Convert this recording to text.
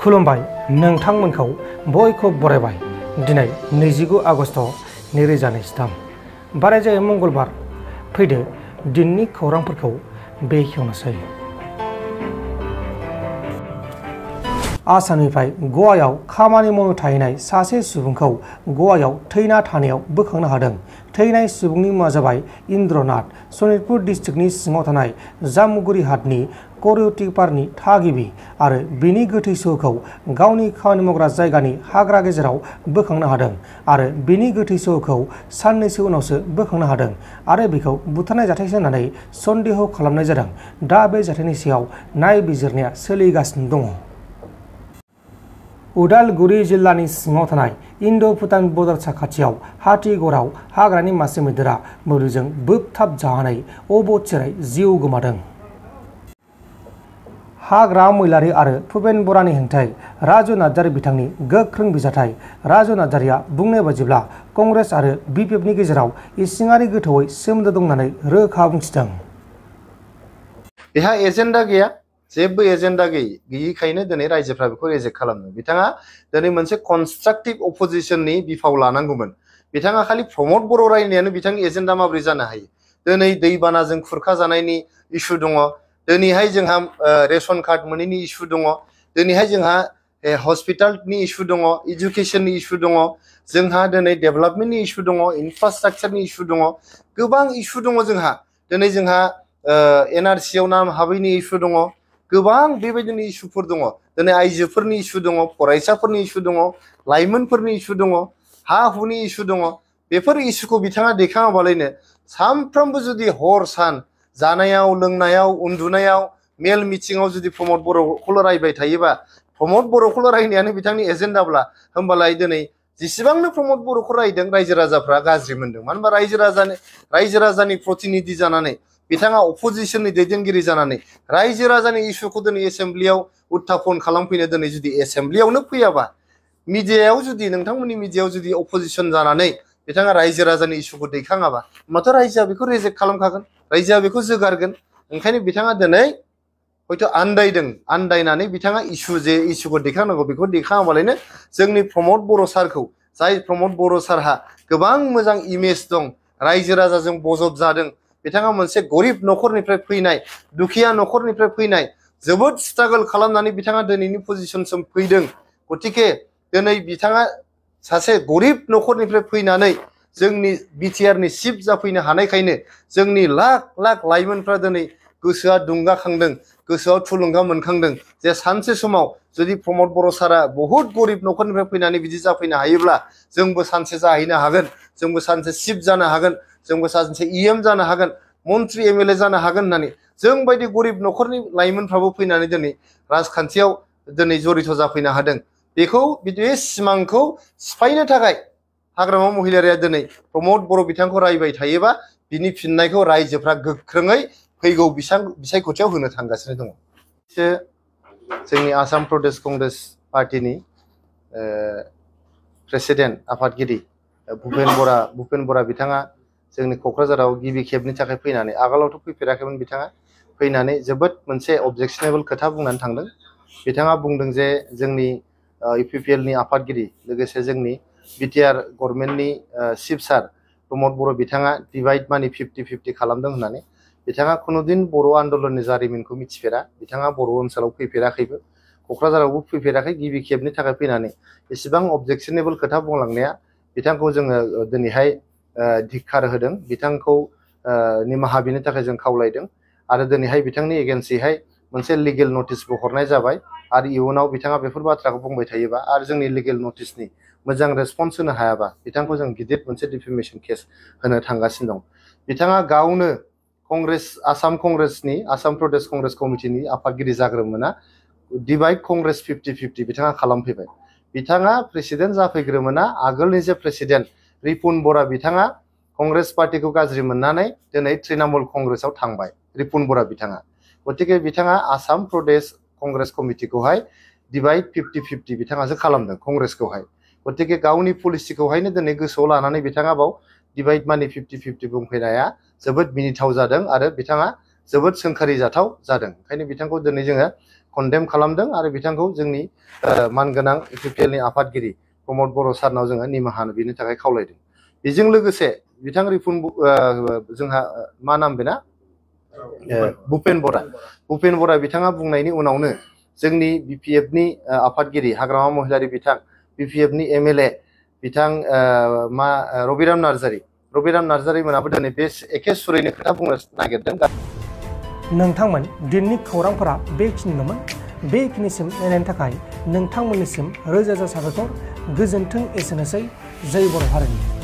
खुलुमबाय नोंथांमोनखौ बयखौ बरायबाय। दिनै 29 आगस्ट 2023 बारायजायो मंगलबार। फैदो दिननि खौरांफोरखौ बेखेवनोसै। आसामनिफ्राय ग'वाआव खामानि मावनो थाहैनाय सासे सुबुंखौ ग'वाआव थैना थानायाव बोखांनो हादों। थैनाय सुबुंनि मुङा जाबाय इन्द्रनाथ। सनितपुर डिस्ट्रिक्टनि सिङाव थानाय जामुगुरि हाटनि करिय'टिपारनि थागिबि आरो बिनि गोथै सह'खौ गावनि खामानि मावग्रा जायगानि हाग्रा गेजेराव बोखांनो हादों आरो बिनि गोथै सह'खौ साननैसो उनावसो बोखांनो हादों आरो बेखौ बुथारनाय जाथायसो होननानै सन्देह खालामनाय जादों। दा बे जाथायनि सायाव नायबिजिरनाया सोलिगासिनो दङ। उदालगुरि जिल्लानि सिङाव थानाय इन्ड'-भुटान बर्डार साखाथियाव हाथिगराव हाग्रानि मासे मैदेरा मोब्लिबजों बोबथाब जानानै अबथिरायै जिउ गोमादों। हाग्रा मैलारि आरो भुपेन बरानि हेंथायै राजु नार्जारी बिथांनि गोख्रों बिजाथाइ। राजु नार्जारीया बुंनाय बायदिब्ला कंग्रेस आरो बिपिएफनि गेजेराव इसिङारि गोथौयै सोमोन्दो दं होननानै रोखा बुंथिदों। बेहा एजेन्डा गैया, जेबो एजेन्डा गैयिखायनो दिनै रायजोफ्रा बेखौ रिजेक्ट खालामदों। बिथाङा दिनै मोनसे कनस्ट्राक्टिभ अपोजिशननि बिफाव लानांगौमोन। बिथाङा खालि प्रमद बर' रायनायानो बिथांनि एजेन्डा माबोरै जानो हायो? दिनै दैबानाजों खुरखा जानायनि इस्यु दङ, दिनैहाय जोंहा रेशन कार्ड मोनैनि इस्यु दङ, दिनैहाय जोंहा हस्पिटालनि इस्यु दङ, इडुकेसननि इस्यु दङ, जोंहा दिनै डेभेलपमेन्टनि इस्यु दङ, इनफ्रास्ट्राक्चारनि इस्यु दङ, गोबां इस्यु दङ जोंहा। दिनै जोंहा एनआरसियाव नाम हाबैनि इस्यु दङ, गोबां बेबायदिनो इस्युफोर दङ। दिनै आइजोफोरनि इस्यु दङ, फरायसाफोरनि इस्यु दङ, लाइमोनफोरनि इस्यु दङ, हा हुनि इस्यु दङ। बेफोर इस्युखौ बिथाङा दैखाङाबालायनो सानफ्रोमबो जुदि हर सान जानायाव लोंनायाव उन्दुनायाव मेल मिटिङाव जुदि प्रमद बर'खौल' रायबाय थायोबा, प्रमद बर'खौल' रायनायानो बिथांनि एजेन्डाब्ला, होमबालाय दिनै जेसेबांनो प्रमद बर'खौ रायदों रायजो राजाफ्रा गाज्रि मोनदों। मानो होनबा रायजो राजानि प्रतिनिधि जानानै बिथाङा अपोजिशननि दैदेनगिरि जानानै रायजो राजानि इस्युखौ दिनै एसेम्ब्लियाव उत्थापन खालामफैनो दिनै जुदि एसेम्ब्लियावनो फैयाबा, मिडियायाव जुदि नोंथांमोननि मिडियायाव जुदि अपोजिशन जानानै बिथाङा रायजो राजानि इस्युखौ दैखाङाबा, होमबाथ' रायजोआ बेखौ रिजेक्ट खालामखागोन, रायजोआ बेखौ जोगारगोन। ओंखायनो बिथाङा दिनै हयथ' आन्दायनानै बिथाङा इस्युखौ दैखांनांगौ बेखौ दैखाङाबालायनो जोंनि प्रमद बर' सारखौ, जाय प्रमद बर' सारहा गोबां मोजां इमेज दं, रायजो राजाजों बजब जादों, बिथाङा मोनसे गरिब न'खरनिफ्राय फैनाय, दुखिया न'खरनिफ्राय फैनाय, जोबोद स्ट्रागल खालामनानै बिथाङा दिनैनि पजिशनसिम फैदों। गतिके दिनै बिथाङा सासे गरिब न'खरनिफ्राय फैनानै जोंनि बिटिआरनि चिफ जाफैनो हानायखायनो जोंनि लाख लाख लाइमोनफ्रा दिनै गोसोआ दुंगाखांदों, गोसोआव थुलुंगा मोनखांदों जे सानसे समाव जुदि प्रमद बर' सारा बहुद गरिब न'खरनिफ्राय फैनानै बिदि जाफैनो हायोब्ला जोंबो सानसे जाहैनो हागोन, जोंबो सानसे चिफ जानो हागोन, जोंबो सानसे इएम जानो हागोन, मन्त्रि एमएलए जानो हागोन होननानै जों बायदि गरिब न'खरनि लाइमोनफ्राबो फैनानै दिनै राजखान्थियाव दिनै जरित जाफैनो हादों। बेखौ बे सिमांखौ सिफायनो थाखाय हाग्रामा महिलारिया दिनै प्रमद बर' बिथांखौ रायबाय थायोबा बिनि फिननायखौ रायजोफ्रा गोख्रोङै फैगौ बिसायख'थियाव होनो थांगासिनो दङ। जोंनि आसाम प्रदेश कंग्रेस पार्टिनि प्रेसिडेन्ट आफादगिरि भुपेन बरा बिथाङा जोंनि क'क्राझाराव गिबि खेबनि थाखाय फैनानै, आगोलावथ' फैफेराखैमोन, बिथाङा फैनानै जोबोद मोनसे अबजेक्शनेबल खोथा बुंनानै थांदों। बिथाङा बुंदों जे जोंनि इउपिपिएलनि आफादगिरि लोगोसे जोंनि बिटिआर गभर्नमेन्टनि चिफ सार प्रमद बर' बिथाङा डिभाइड मानि 50-50 खालामदों होननानै। बिथाङा खुनुदिन बर' आन्दलननि जारिमिनखौ मिथिफेरा, बिथाङा बर' ओनसोलाव फैफेराखैबो, क'क्राझारावबो फैफेराखै। गिबि खेबनि थाखाय फैनानै एसेबां अबजेक्शनेबल खोथा बुंलांनाया बिथांखौ जोङो दिनैहाय धिक्कार होदों, बिथांखौ निमाहा बिनो थाखाय जों खावलायदों आरो दिनैहाय बिथांनि एगेन्स्टैहाय मोनसे लिगेल नटिसबो हरनाय जाबाय। आरो इयुनाव बिथाङा बेफोर बाथ्राखौ बुंबाय थायोबा आरो जोंनि लिगेल नटिसनि मोजां रेसपन्स होनो हायाबा बिथांखौ जों गिदिर मोनसे डिफेमेशन केस होनो थांगासिनो दं। बिथाङा गावनो आसाम प्रदेश कंग्रेस कमिटिनि आफादगिरि जाग्रोमोना डिभाइड कंग्रेस 50-50 बिथाङा खालामफैबाय। बिथाङा प्रेसिडेन्ट जाफैग्रोमोना आगोलनि जे प्रेसिडेन्ट रिपुन बरा बिथाङा कंग्रेस पार्टिखौ गाज्रि मोननानै दिनै तृणमूल कंग्रेसाव थांबाय रिपुन बरा बिथाङा। गतिके बिथाङा आसाम प्रदेश कंग्रेस कमिटिखौहाय डिभाइड 50-50 बिथाङासो खालामदों कंग्रेसखौहाय। गतिके गावनि पलिसिखौहायनो दिनै गोसोआव लानानै बिथाङा बाव डिभाइड मानि 50-50 बुंफैनाया जोबोद मिनिथाव जादों आरो बिथाङा जोबोद सोंखारि जाथाव जादों। ओंखायनो बिथांखौ दिनै जोङो कन्डेम खालामदों आरो बिथांखौ जोंनि मानगोनां इउपिपिएल नि आफादगिरि प्रमद बर' सारनाव जोङो निमाहा बिनि थाखाय खावलायदों। बेजों लोगोसे बिथां रिपुन जोंहा मा नाम बेना भुपेन बरा बिथाङा बुंनायनि उनावनो जोंनि बिपिएफ नि आफादगिरि हाग्रामा महिलारि बिथां बिपिएफ नि एमएलए बिथां रबिराम नार्जारि मोनाबो दिनै बे एखे सुरैनो खोथा बुंनो नागिरदों। नोंथांमोन दिननि खौरांफोरा बेखिनिल'मोन। बेखिनिसिम नायनायनि थाखाय नोंथांमोननिसिम रोजा रोजा साबायखर। गोजोन्थों। एसेनोसै। जय बर' हारिनि।